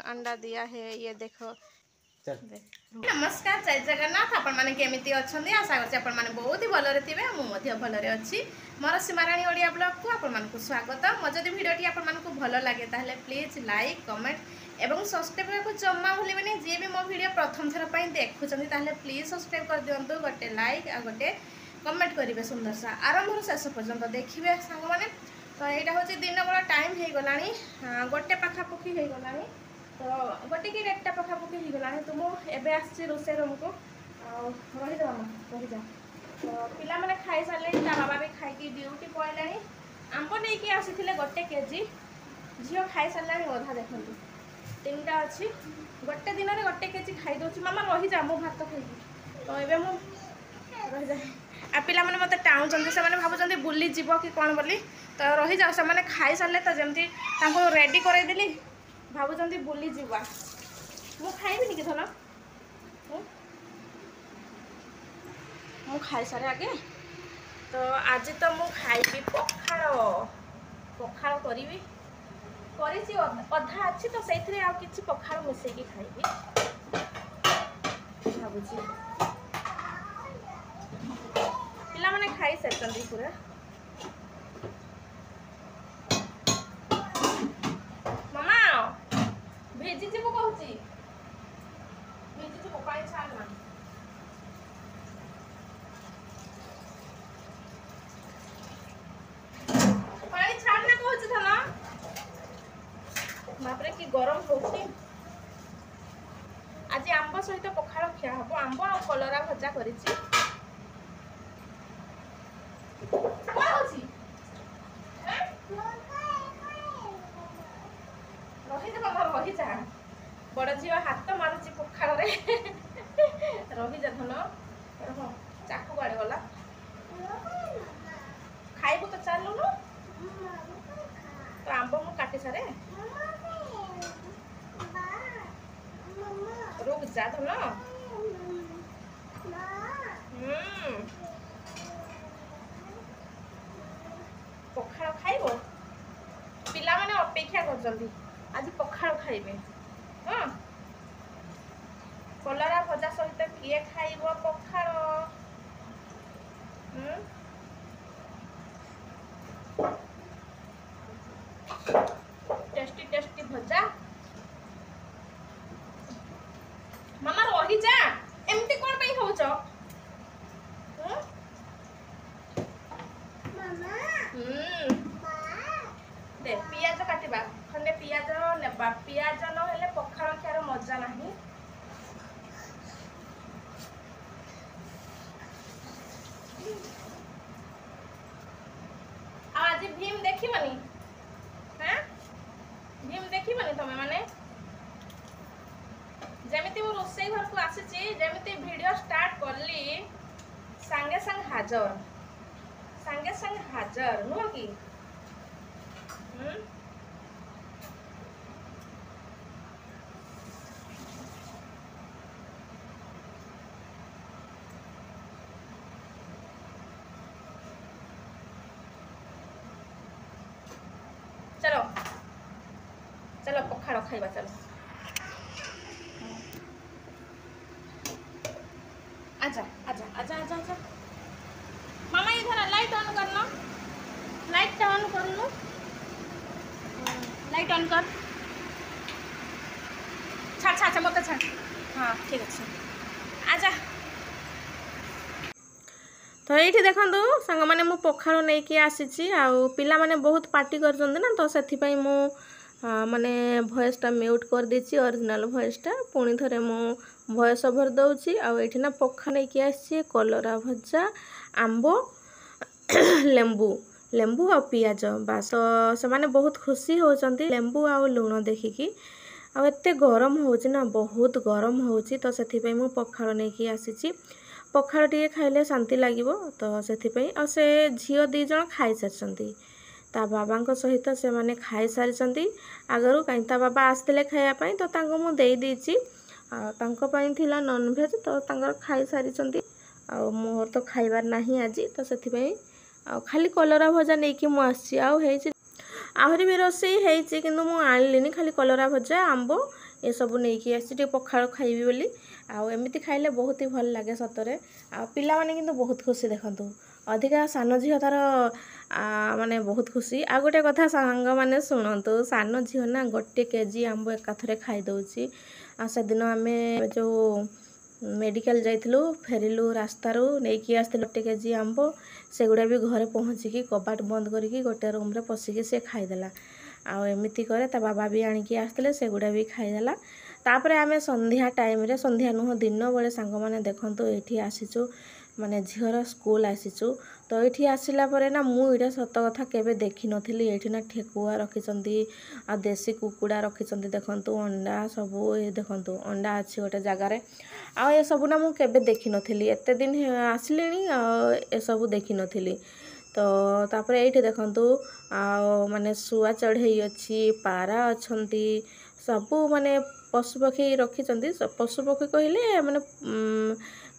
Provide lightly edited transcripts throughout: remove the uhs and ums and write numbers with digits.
अंडा दिया है ये देखो। नमस्कार, जय जगन्नाथ। आपण माने केमिति अछंदी? आशा करछि आपण माने बहुत ही भलरे थिबे। मु मध्ये भलरे अछि। मोर सीमाराणी ओडिया ब्लॉग को आपण मानकु स्वागत। मो जदि वीडियोटी आपण मानकु भलो लागे ताहले प्लीज लाइक कमेंट एवं सब्सक्राइब को जम्मा भूलिबेनी। जे भी मो वीडियो प्रथम थर पई देखुचंदी ताहले प्लीज सब्सक्राइब कर दियंतु, गोटे लाइक आ गोटे कमेंट करिवे। सुंदर सा आरंभ शेष पर्यंत देखिए सांग माने। तो यहाँ हूँ दिन बेला टाइम हो गलानी, गोटे पाखापाखि हो गलानी। तो गोटे कि डेढ़टा पाखापाखि हो गलानी। तो मुझे आसी रोषे रूम को रहीजा मामा रहीजा। तो पिला मैंने खाई सारे, ता बाबा भी खाई ड्यूटी पड़े। आंब नहीं आसी गोटे केजी, झील खाई सारा अधा देखो 3टा अच्छी। गोटे दिन में गोटे केजी खाई दूसरी। मामा रहीजा मु भात खाई। तो ये रहीजा आ पिला मैंने मत टाणुंट से भावुं बुली जीव कि कौन बोली। तो रही जाओ से मैंने खाई सारे। तो जमी रेडी करदेली भावुं बुली जीवा। मु खाइबिनी कि धन मु खाई सारे आगे। तो आज तो मु खाइबी पखाड़। पखाड़ करी अधा अच्छी। तो से आ कि पखाड़ मिसेकी खाइबी भावुची। पिला मैंने खाई सारी पूरा। मामा भेजी जीव कहूँ भेजी जीव पानी छाड़ना। पानी छाड़ना कहूँ धन। बापरे कि गरम होची। आज आंब सहित पखाड़ खिया हम। आंब आ कलरा भजा करिछि। रहीजा बड़ झील हाथ मारुची पखाड़ रहीजा धन। चाकू बाड़े गला खाइबू तो चलुनु। तो आंब मु काटी सारे रुक जा धन। पखाड़ खाइब। पिला माने अपेक्षा कर आज पखाड़ खाइबे। हाँ कलरा भजा सहित किए खाइब पखाड़। टेस्टी टेस्टी भजा। मामा रही जा एमती कौन पे होच? दे पियाज काटिबा खंडे पियाज नेबा। पियाज न पखाड़ खार मजा नहीं। आज भीम देखिबनी? हाँ भीम देखिबनी तमे माने? जमिति मो रोसई घर को आसीची, जमिति वीडियो स्टार्ट करली संगे संग हाजर। संगे संग हाजर नुह कि? चलो चलो पखाड़ खाइबा चलो। आजा आजा आजा आजा आजा। मामा इधर लाइट ऑन करना। लाइट ऑन करनु। लाइट ऑन कर। छाड़ छाड़ छाड़ मत छाड़। हाँ ठीक अच्छे आजा। तो ये देखो सांग मैंने मु पखाड़ नहीं कि आसी। आउ पिला माने बहुत पार्टी कर ना। तो से मु माने भॉइसटा म्यूट कर देछि। ओरिजिनल भॉइसटा पुणी थरे मु भॉइस ओवर दउछि। आउ एठी ना पखाड़ नहीं कि आसी कलरा भजा आंब लेंबू लेंबू आ पियाज बास। से माने बहुत खुशी होचंती लेंबू आ लुण देखिकी। आ एते गरम होछि ना, बहुत गरम होछि। तो से मु पखाड़ नहीं कि आसी। पखाड़ टे खाइले शांति लगिबो। तो से झील 2 जन खाई सारी। ता बाबा सहित से माने खाई सारी आगरू। कहीं ता बाबा आसते खायापाई। तो तांको मु देई दीची। थिला नॉनवेज। तो तांकर खाई सारी। आ मोर तो खाइबार नहीं आज। तो से खाली कलरा भजा नहीं कि मु आसी। आहरी भी रोषे होती कि आनिलिनी खाली कलरा भजा आंब ये सब नहीं आसी पखाड़ खाइबी बोली आमती खाइले बहुत ही भल लगे सतरे पिला माने किंतु बहुत खुशी देखंतु अधिका सान झील तार माने बहुत खुशी आ गोटे कथा सांग माने शुणु सान झील ना 1 केजी आंब एकाथरे खाई दउची से दिन आमे जो मेडिकल जाइलु फेरिलु रास्तारू नहीं आसलु 1 केजी आंब से गुड़ा भी घरे पहुँचिकी कबाट बंद करके गोटे रूम रे पशिकी से खाईदेला आमती करे ता बाबा भी आणिकी आसते से गुड़ा भी खाईदेला तापर आमे संध्या टाइम रे संध्या नुह दिन बेले सांग माने देखंतु एठी आसीचु माने झीर स्कूल आसीचु तो ये आसला ना मुझे सत कथा केवे देखी नथिली एठी ना ठेकुआ रखिचंती आ देसी कुकुड़ा रखिचंती देखंतु अंडा सबू ये देखंतु अंडा अच्छी गोटे जगार आ ये सब ना मु केवे देखी नथिली एते दिन आसलिनी ए सब देखी नथिली तो तापर ये देखंतु आ माने सुआ चढ़ई अच्छी पारा अच्छंती सबू माने पशुपक्षी रखिचंती पशुपक्षी कहले माने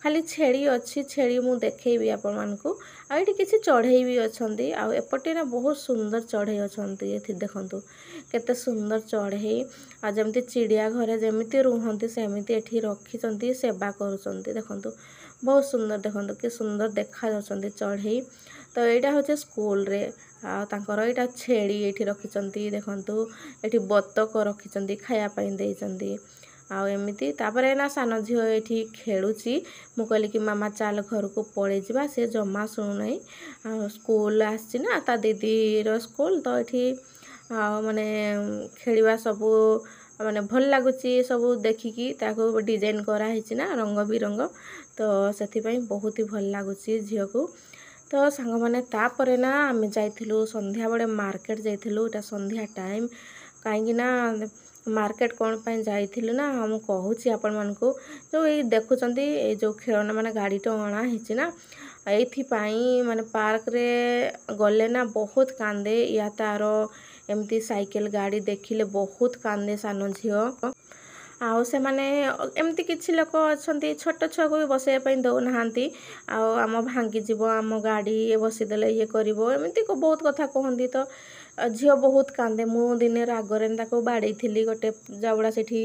खाली छेड़ी अच्छी छेड़ी मु देखेबी आपण मानकू आ एठी किसी चढ़ई भी अच्छंती आ एपटे ना बहुत सुंदर चढ़ई अच्छंती एथि देखंतु केते सुंदर चढ़ई आ जेमती चिड़िया घरे जेमती रुहंती सेमती एठी रखिचंती सेवा करूचंती देखंतु बहुत सुंदर देखंतु कि सुंदर देखा जाउचंती चढ़ई तो एटा होचे स्कूल रे आ तांकर एटा छेड़ी एठी रखिचंती देखंतु एठी बतक रखिचंती खाया पई देइचंती आ एमिति तापर ना सान झील ये खेलुची मु कहली कि मामा चाल घर को पड़े जावा से जमा शुणु नहीं स्कूल आसी ना ता दीदी स्कूल तो ये माने खेलिबा सबू माने भल लगुची सबू देखिकी ताको डिजाइन कराई ना रंग बिरंग तो से बहुत ही भल लगुची झील को तो सांग माने तापरे ना आम जाइथिलु संध्या बड़े मार्केट जाइथिलु एटा संध्या टाइम कहीं ना मार्केट कौन पाई जाइथिलु ना हम कहूची आपण मानकू जो ये देखुचंती ए जो खेलना माने गाड़ी तो अणा हिची ना एथि पाई माने पार्क रे गले ना बहुत कांदे या तार एमती साइकिल गाड़ी देखिले बहुत कांदे सान झील आउ से माने एमती किछि लोक अछंती छोट छुआ को भी बसैया पई दउ नहांती आम भांगी जीव आम गाड़ी ये बसीदेले ये करिवो एमती को बहुत कथा कहंती तो झील बहुत कांदे मु दिने रागरे ताको बाड़े थिली गोटे जावड़ा सेठी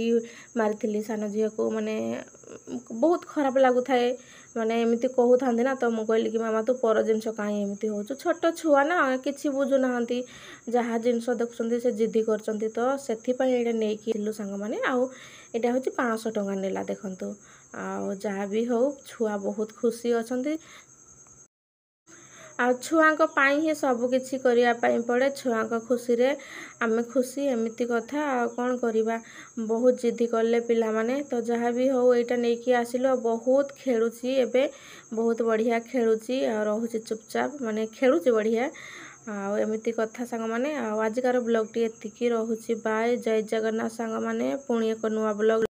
मारिथिली सान झील को माने बहुत खराब लागु थाए माने एमती कहू थांदी ना तो मु कहली कि मामा तू पर जिनस काई एमती होचु छोट छुआ ना किछि बुझु नाहंती जहा जिनस देखुचंती से जिद्दी करचंती तो सेथि पई एटा नै किलु संग माने आउ एटा होची 500 टंका नेला देखंतु आ जहा भी हो छुआ बहुत खुशी अछंती आ छुआंक पाई ही सब किछि करिया पाई पड़े छुआंक खुशी रे आमे खुशी एमिति कथा आ कोन करिबा बहुत जिद्दी करले पिला माने तो जहा भी हो एटा नै कि आसिलो बहुत खेलुची एबे बहुत बढ़िया खेलुची आ रहउची चुपचाप माने खेलुची बढ़िया आ एमिति कथा संग माने आ आजिकार ब्लॉग टी एतिकी रहउची बाय जय जगन्नाथ संग माने पुणी एक नुवा ब्लॉग